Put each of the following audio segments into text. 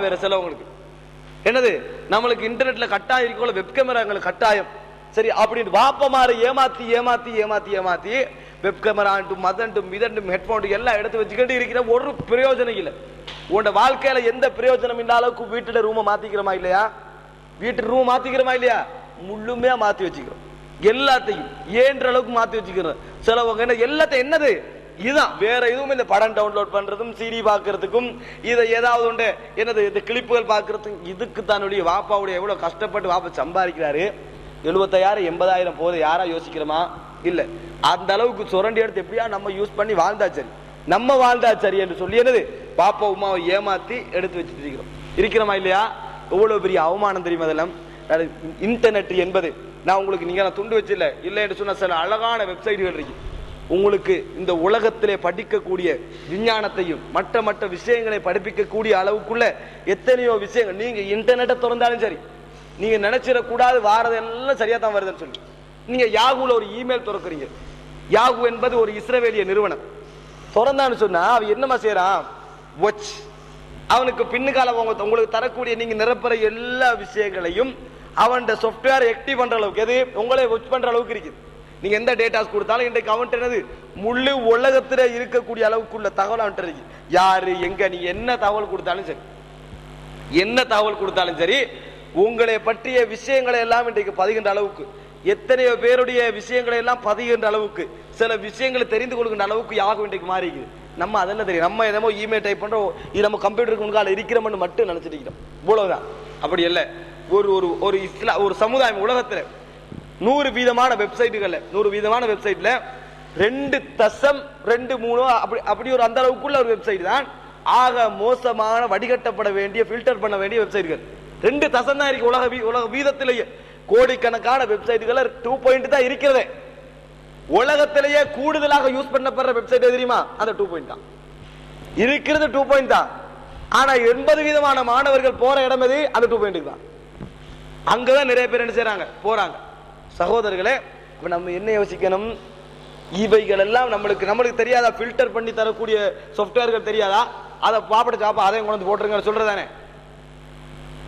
வேற செலவங்களுக்கு. என்னது நம்மளுக்கு இன்டர்நெட்ல கட்டாயம் இருக்கோல, வெப் கேமரா எங்களுக்கு கட்டாயம். சரி அப்படின்னு வாப்பமாறு ஏமாத்தி ஏமாத்தி ஏமாத்தி ஏமாத்தி வெப் கேமராண்டும் மதண்டும் இதண்டும் ஹெட்போன் எல்லாம் எடுத்து வச்சுக்கிட்டு இருக்கிற ஒரு பிரயோஜனம் இல்லை. உன்னோட வாழ்க்கையில எந்த பிரயோஜனம் இல்லாத அளவுக்கு வீட்டுல ரூமை மாத்திக்கிறோமா இல்லையா? வீட்டு ரூம் மாத்திக்கிறோமா இல்லையா? முழுமையா மாத்தி வச்சுக்கிறோம். எல்லாத்தையும் ஏன்ற அளவுக்கு மாத்தி வச்சுக்கிறோம். சிலவங்க என்ன எல்லாத்தையும் என்னது இதுதான், வேற எதுவும் இந்த படம் டவுன்லோட் பண்றதும் சிடி பாக்குறதுக்கும் இதை ஏதாவது உண்டு என்னது இந்த கிளிப்புகள் பாக்குறதுக்கும் இதுக்கு தன்னுடைய வாப்பாவுடைய எவ்வளவு கஷ்டப்பட்டு வாப்பா சம்பாதிக்கிறாரு. 75,000 80,000 போது யாரா யோசிக்கிறோமா? இல்ல. அந்த அளவுக்கு சுரண்டி எடுத்து எப்படியா நம்ம யூஸ் பண்ணி வாழ்ந்தா சரி, நம்ம வாழ்ந்தா சரி என்று சொல்லி என்னது பாப்பா உமாவை ஏமாத்தி எடுத்து வச்சுட்டு இருக்கிறோமா இல்லையா? எவ்வளவு பெரிய அவமானம் தெரியுமா அதெல்லாம். இன்டர்நெட் என்பது நான் உங்களுக்கு நீங்க துண்டு வச்சில்ல இல்லை என்று சொன்ன சில அழகான வெப்சைட்டுகள் இருக்கு. உங்களுக்கு இந்த உலகத்திலே படிக்கக்கூடிய விஞ்ஞானத்தையும் மற்ற மற்ற விஷயங்களை படிப்பிக்கக்கூடிய அளவுக்குள்ள எத்தனையோ விஷயங்கள் நீங்க இன்டர்நெட்டை திறந்தாலும் சரி, நீங்க நினைச்சிடக்கூடாது வாரதெல்லாம் சரியா தான் வருதுன்னு சொல்லி நீங்க யாகுல ஒரு இமெயில் திறக்கிறீங்க. யாகு என்பது ஒரு இஸ்ரவேலிய நிறுவனம். திறந்தான்னு சொன்னா அவன் என்னமா செய்யறான்? வாட்ச் அவனுக்கு பின்னுக்கால உங்களுக்கு தரக்கூடிய நீங்க நிரப்புற எல்லா விஷயங்களையும் அவன் சாஃப்ட்வேர் ஆக்டிவ் பண்ற அளவுக்கு எது உங்களை வாட்ச் பண்ற அளவுக்கு இருக்குது. நீங்க எந்த டேட்டாஸ் கொடுத்தாலும் இன்றைக்கு அவன் என்னது முழு உலகத்துல இருக்கக்கூடிய அளவுக்குள்ள தகவல் அவன் இருக்கு. யாரு எங்க நீ என்ன தகவல் கொடுத்தாலும் சரி, என்ன தகவல் கொடுத்தாலும் சரி, உங்களை பற்றிய விஷயங்களை எல்லாம் இன்றைக்கு பதிகின்ற அளவுக்கு, எத்தனையோ பேருடைய விஷயங்களை எல்லாம் பதிகின்ற அளவுக்கு, சில விஷயங்களை தெரிந்து கொள்கின்ற அளவுக்கு யாகும் இன்றைக்கு மாறி இருக்குது. நம்ம அதெல்லாம் தெரியும், நம்ம என்னமோ இமெயில் டைப் பண்றோம், இது நம்ம கம்ப்யூட்டருக்கு முன்கால இருக்கிறோம்னு மட்டும் நினைச்சிட்டு இருக்கிறோம். இவ்வளவுதான். அப்படி இல்லை. ஒரு ஒரு ஒரு சமுதாயம் உலகத்துல 100 வீதமான வெப்சைட்டுகள்ல 100 வீதமான வெப்சைட்ல 2.23 அப்படி ஒரு அந்த அளவுக்குள்ள ஒரு வெப்சைட் தான் ஆக மோசமான வடிகட்டப்பட வேண்டிய ஃபில்டர் பண்ண வேண்டிய வெப்சைட்டுகள். 2 தான் இருக்கு உலக வீதத்திலேயே. கோடிக்கணக்கான வெப்சைட்டுகள் 2 தான் இருக்கிறது. உலகத்திலேயே கூடுதலாக யூஸ் பண்ணப்படுற வெப்சைட் தெரியுமா? அந்த 2 தான் இருக்கிறது. 2 தான். ஆனா 80% மாணவர்கள் போற இடம் எது? அந்த 2 தான். அங்கதான் நிறைய பேர் என்ன செய்யறாங்க? போறாங்க. சகோதரர்களே, நம்ம என்ன யோசிக்கணும்? இவைகள் எல்லாம் நம்மளுக்கு தெரியாதா? ஃபில்டர் பண்ணி தரக்கூடிய சாஃப்ட்வேர்கள் தெரியாதா? அதை பாப்பட சாப்பா அதையும் கொண்டு போட்டுருங்க சொல்றதானே.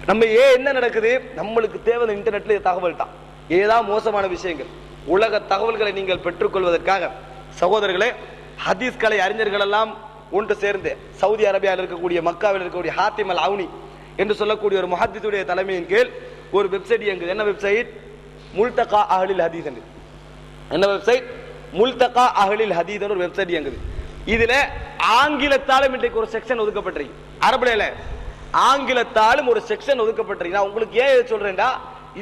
நம்ம என்ன நடக்குது? நம்மளுக்கு தேவை இன்டர்நெட்ல தகவல் தான். ஏதாவது மோசமான விஷயங்கள் உலக தகவல்களை நீங்கள் பெற்றுக்கொள்வதற்காக சகோதரர்களே, ஹதீஸ் கலை அறிஞர்கள் எல்லாம் ஒன்று சேர்ந்து சவுதி அரேபியாவில் இருக்கக்கூடிய மக்காவில் இருக்கக்கூடிய ஹாத்திம் அல் அவுனி என்று சொல்லக்கூடிய ஒரு முஹத்திஸுடைய தலைமையின் கீழ் ஒரு வெப்சைட் இயங்குது. என்ன வெப்சைட்? முல்தகா அஹ்லில் ஹதீஸ். என்ன வெப்சைட்? முல்தகா அஹ்லில் ஹதீஸ் ஒரு வெப்சைட் இயங்குது. இதுல ஆங்கிலத்தாலும் இன்றைக்கு ஒரு செக்ஷன் ஒதுக்கப்பட்டிருக்கு. அரபுல ஆங்கிலத்தாலும் ஒரு செக்ஷன் ஒதுக்கப்பட்டிருக்கு. நான் உங்களுக்கு ஏன் சொல்றேன்டா,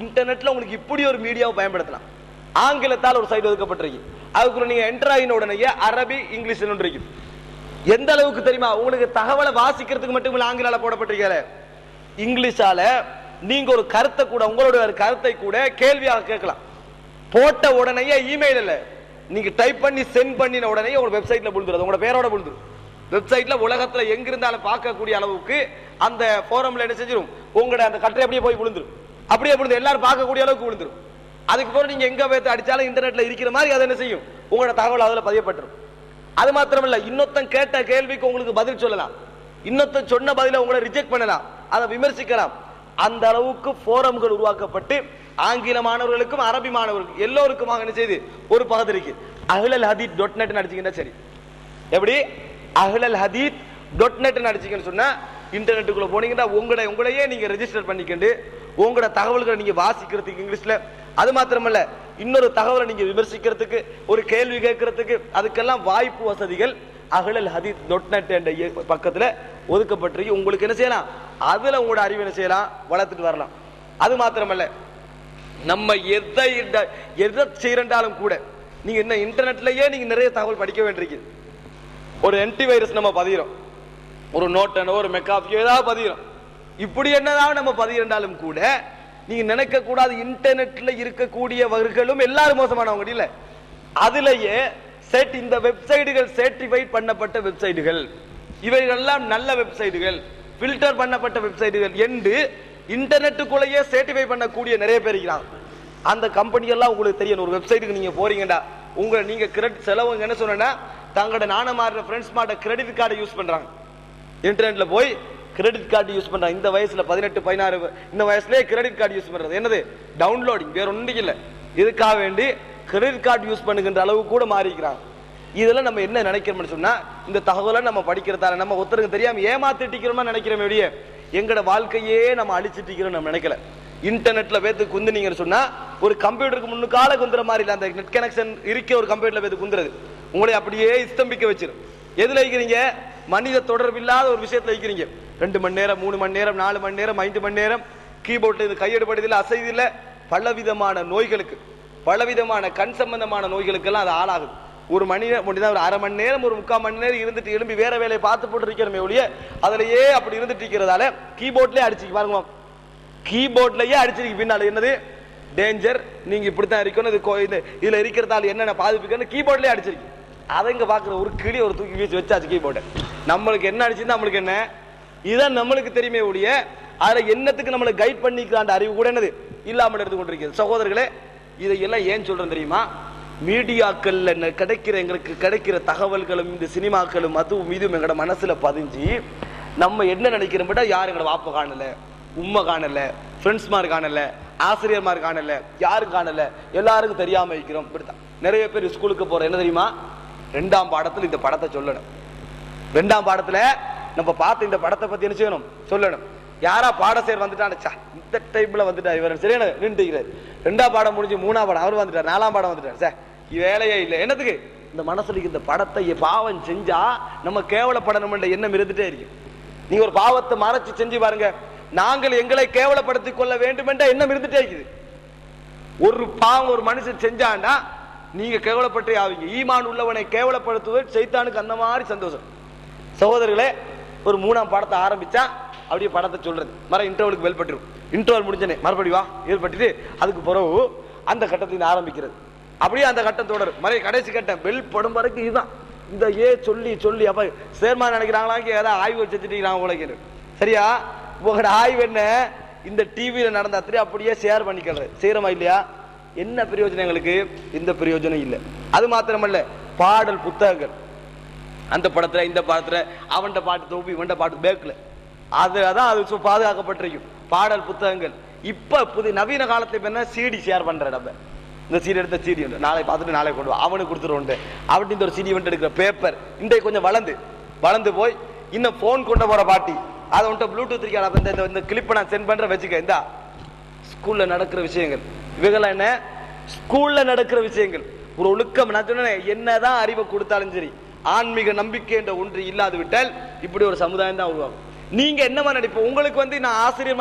இன்டர்நெட்ல உங்களுக்கு இப்படி ஒரு மீடியாவை பயன்படுத்தலாம். ஆங்கிலத்தால் ஒரு சைட் ஒதுக்கப்பட்டிருக்கு. அதுக்குள்ள நீங்க என்டர் ஆகின உடனே அரபி இங்கிலீஷ் இருக்கு. எந்த அளவுக்கு தெரியுமா? உங்களுக்கு தகவலை வாசிக்கிறதுக்கு மட்டும் ஆங்கிலால போடப்பட்டிருக்கல, இங்கிலீஷால நீங்க ஒரு கருத்தை கூட உங்களுடைய கருத்தை கூட கேள்வியாக கேட்கலாம். போட்ட உடனே இமெயில் இல்ல, நீங்க டைப் பண்ணி சென்ட் பண்ணின உடனே உங்க வெப்சைட்ல விழுந்துரும், உங்களோட பேரோட விழுந்துரும். வெப்சைட்ல உலகத்துல எங்க இருந்தாலும் பார்க்கக்கூடிய அளவுக்கு அந்த போரம்ல என்ன செஞ்சிடும், உங்களோட அந்த கட்டளை அப்படியே போய் விழுந்துரும். அப்படியே விழுந்து எல்லாரும் பார்க்கக்கூடிய அளவுக்கு விழுந்துரும். அதுக்கு பிறகு நீங்க எங்க வைத்து அடிச்சாலும் இன்டர்நெட்ல இருக்கிற மாதிரி அதை என்ன செய்யும், உங்களோட தகவல் அதுல பதியப்பட்டுரும். அது மாத்திரமல்ல, இன்னொருத்தன் கேட்ட கேள்விக்கு உங்களுக்கு பதில் சொல்லலாம், இன்னொருத்தன் சொன்ன பதில உங்களை ரிஜெக்ட் பண்ணலாம், அதை விமர்சிக்கலாம். அந்த அளவுக்கு போரம்கள் உருவாக்கப்பட்டு ஆங்கில மாணவர்களுக்கும் அரபி மாணவர்களுக்கும் எல்லோருக்குமாக என்ன செய்து ஒரு பகுதி இருக்கு. அஹ்லல் ஹதீத் .net அடிச்சீங்கன்னா சரி. எப்படி? அஹ்லல் ஹதீத் .net அடிச்சீங்கன்னு சொன்னா இன்டர்நெட்டுக்குள்ள போனீங்கன்னா உங்களையே நீங்க ரெஜிஸ்டர் பண்ணிக்கிண்டு உங்களோட தகவல்களை நீங்க வாசிக்கிறதுக்கு இங்கிலீஷ்ல, அது மாத்திரமல்ல இன்னொரு தகவலை நீங்க விமர்சிக்கிறதுக்கு, ஒரு கேள்வி கேட்கறதுக்கு, அதுக்கெல்லாம் வாய்ப்பு வசதிகள் அஹ்லல் ஹதீத் .net என்ற பக்கத்துல ஒதுக்கப்பட்டிருக்கு. உங்களுக்கு என்ன செய்யலாம்? அதுல உங்களோட அறிவு என்ன செய்யலாம்? வளர்த்துட்டு வரலாம். அது மாத்திரமல்ல, நம்ம எதை செய்யறாலும் கூட நீங்க என்ன இன்டர்நெட்லயே நீங்க நிறைய தகவல் படிக்க வேண்டியிருக்கு. ஒரு ஆன்டிவைரஸ் நம்ம பதிகிறோம், ஒரு நோட்டனோ ஒரு மெக்காஃபியோ ஏதாவது பதிகிறோம். இப்படி என்னதான் நம்ம பதிகிறாலும் கூட நீங்க நினைக்க கூடாது இன்டர்நெட்ல இருக்கக்கூடியவர்களும் எல்லாரும் மோசமானவங்க இல்ல. அதுலயே இந்த வெப்சைட்டுகள் சர்டிஃபைட் பண்ணப்பட்ட வெப்சைட்டுகள், இவைகளெல்லாம் நல்ல வெப்சைட்டுகள், ஃபில்டர் பண்ணப்பட்ட வெப்சைட்டுகள் என்று இன்டர்நெட்டுக்குள்ளேயே சர்டிஃபை பண்ணக்கூடிய நிறைய பேர் இருக்கிறாங்க. அந்த கம்பெனி எல்லாம் உங்களுக்கு தெரியும். ஒரு வெப்சைட்டுக்கு நீங்க போறீங்கடா, நீங்க கிரெடிட் செலவுங்க என்ன சொன்னா தங்களோட நாணமாற ஃப்ரெண்ட்ஸ் மாட்ட கிரெடிட் கார்டை யூஸ் பண்றாங்க. இன்டர்நெட்ல போய் கிரெடிட் கார்டு யூஸ் பண்றாங்க. இந்த வயசுல 18 16 இந்த வயசுலயே கிரெடிட் கார்டு யூஸ் பண்றது என்னது டவுன்லோடிங், வேற ஒன்றும் இல்லை. இதுக்காக வேண்டி கிரெடிட் கார்டு யூஸ் பண்ணுகின்ற அளவு கூட மாறிக்கிறாங்க. இதெல்லாம் நம்ம என்ன நினைக்கிறோம்னு சொன்னா, இந்த தகவலை நம்ம படிக்கிறதால நம்ம ஒருத்தருக்கு தெரியாம ஏமாத்திட்டிக்கிறோமா நினைக்கிறோம். வெளியே எங்கட வாழ்க்கையே நம்ம அழிச்சிட்டிக்கிறோம் நம்ம நினைக்கல. இன்டர்நெட்ல வேத்து குந்துனீங்கன்னு சொன்னா ஒரு கம்ப்யூட்டருக்கு முன்னுக்கால குந்துற மாதிரி இல்லை, அந்த நெட் கனெக்ஷன் இருக்க ஒரு கம்ப்யூட்டர்ல வேத்து குந்துறது உங்களை அப்படியே ஸ்தம்பிக்க வச்சிடும். எதுல இருக்கிறீங்க? மனித தொடர்பு இல்லாத ஒரு விஷயத்துல இருக்கிறீங்க. 2 மணி நேரம் 3 மணி நேரம் 4 மணி நேரம் 5 மணி நேரம் கீபோர்ட்ல இது கையெடுபடுதில்லை, அசைதில்லை. பலவிதமான நோய்களுக்கு, பலவிதமான கண் சம்பந்தமான நோய்களுக்கெல்லாம் அது ஆளாகுது. ஒரு மணி நேரம் ஒரு அரை மணி நேரம் ஒரு 3/4 மணி நேரம் இருந்துட்டு எழும்பி வேற வேலையை பார்த்து போட்டு இருக்கிறமே ஒழிய அதுலயே அப்படி இருந்துட்டு இருக்கிறதால கீபோர்ட்லயே அடிச்சு பாருங்க, கீபோர்ட்லயே அடிச்சிருக்கு. பின்னால என்னது டேஞ்சர், நீங்க இப்படித்தான் இருக்கணும், இதுல இருக்கிறதால என்னென்ன பாதிப்புக்குன்னு கீபோர்ட்லயே அடிச்சிருக்கு. அதை இங்க பாக்குற ஒரு கிளி ஒரு தூக்கி வீசி வச்சாச்சு கீபோர்டு. நம்மளுக்கு என்ன அடிச்சிருந்தா நம்மளுக்கு என்ன, இதான் நம்மளுக்கு தெரியுமே ஒழிய அதுல என்னத்துக்கு நம்மளை கைட் பண்ணிக்கிறான் அறிவு கூட என்னது இல்லாமல் எடுத்து கொண்டிருக்கிறது. சகோதரர்களே, இதையெல்லாம் ஏன் சொல்றேன் தெரியுமா? மீடியாக்கள்ல கிடைக்கிற எங்களுக்கு கிடைக்கிற தகவல்களும் இந்த சினிமாக்களும் அதுவும் இதுவும் எங்களோட மனசுல பதிஞ்சு நம்ம என்ன நினைக்கிறோம், யாரும் எங்களோட வாப்ப காணல, உம்மை காணல, ஃப்ரெண்ட்ஸ் மாதிரி காணல, ஆசிரியர் மாதிரி காணல, யாரும் காணல, எல்லாருக்கும் தெரியாம இருக்கிறோம். இப்படித்தான் நிறைய பேர் ஸ்கூலுக்கு போற என்ன தெரியுமா, 2ஆம் பாடத்துல இந்த படத்தை சொல்லணும். 2ஆம் பாடத்துல நம்ம பார்த்து இந்த படத்தை பத்தி என்ன செய்யணும் சொல்லணும். யாரா பாடசேர் வந்துட்டாச்சா இந்த டைப்ல வந்துட்டா இவர் சரியான நின்றுக்கிறார். 2ஆம் பாடம் முடிஞ்சு 3ஆம் பாடம் அவர் வந்துட்டார், 4ஆம் பாடம் வந்துட்டார். சார் வேலையே இல்லை. என்னத்துக்கு? இந்த மனசுல இந்த படத்தை பாவம் செஞ்சா நம்ம கேவலப்படணும் எண்ணம் இருந்துட்டே இருக்கு. நீங்க ஒரு பாவத்தை மறைச்சு செஞ்சு பாருங்க, நாங்கள் எங்களை கேவலப்படுத்திக் கொள்ள வேண்டும் என்ற எண்ணம் இருந்துட்டே இருக்குது. ஒரு பாவம் ஒரு மனுஷன் செஞ்சாண்டா நீங்க கேவலப்பட்டே ஆவீங்க. ஈமான் உள்ளவனை கேவலப்படுத்துவது சைத்தானுக்கு அந்த மாதிரி சந்தோஷம். சகோதரர்களே, ஒரு 3ஆம் பாடத்தை ஆரம்பிச்சா அப்படியே படத்தை சொல்றது மர இன்டர்வலுக்கு பெல் பட்டுரும். இன்டர்வல் முடிஞ்சனே மறுபடி வா ஏற்பட்டு அதுக்கு பிறகு அந்த கட்டத்தின் ஆரம்பிக்கிறது. அப்படியே அந்த கட்டம் தொடரும். மறைய கடைசி கட்டம் பெல் படும் வரைக்கும் இதுதான். இந்த சொல்லி சொல்லி அப்ப சேர்மா நினைக்கிறாங்களா ஏதாவது ஆய்வு வச்சுட்டு உலக சரியா? உங்களோட ஆய்வு என்ன? இந்த டிவியில நடந்த அத்தனை அப்படியே ஷேர் பண்ணிக்கிறது செய்யறமா இல்லையா? என்ன பிரயோஜனம் எங்களுக்கு? எந்த பிரயோஜனம் இல்லை. அது மாத்திரமல்ல, பாடல் புத்தகங்கள் அந்த படத்துல இந்த படத்துல அவன்கிட்ட பாட்டு தொகுப்பு இவன்ட பாட்டு பேக்ல அதான் அது பாதுகாக்கப்பட்டிருக்கும். பாடல் புத்தகங்கள் இப்ப புது நவீன காலத்துல என்ன சிடி ஷேர் பண்ற நம்ம இந்த சீடி எடுத்த சீடி உண்டு, நாளை பார்த்துட்டு நாளை கொண்டு அவனுக்கு கொடுத்துருவோண்டு அப்படின்னு ஒரு சீடி வந்து எடுக்கிற பேப்பர் இன்றைக்கு கொஞ்சம் வளர்ந்து போய் இன்னும் போன் கொண்டு போற பாட்டி அதை வந்துட்டு ப்ளூடூத் இருக்க இந்த கிளிப்பை நான் சென்ட் பண்ற வச்சுக்க. இந்த ஸ்கூல்ல நடக்கிற விஷயங்கள் இவைகள் என்ன, ஸ்கூல்ல நடக்கிற விஷயங்கள் ஒரு ஒழுக்கம். நான் சொன்னேன், என்னதான் அறிவை கொடுத்தாலும் சரி ஆன்மீக நம்பிக்கை என்ற ஒன்று இல்லாது விட்டால் இப்படி ஒரு சமுதாயம் தான் உருவாகும். நீங்க என்னமா நினைப்போம்? உங்களுக்கு நான் ஆசிரியர்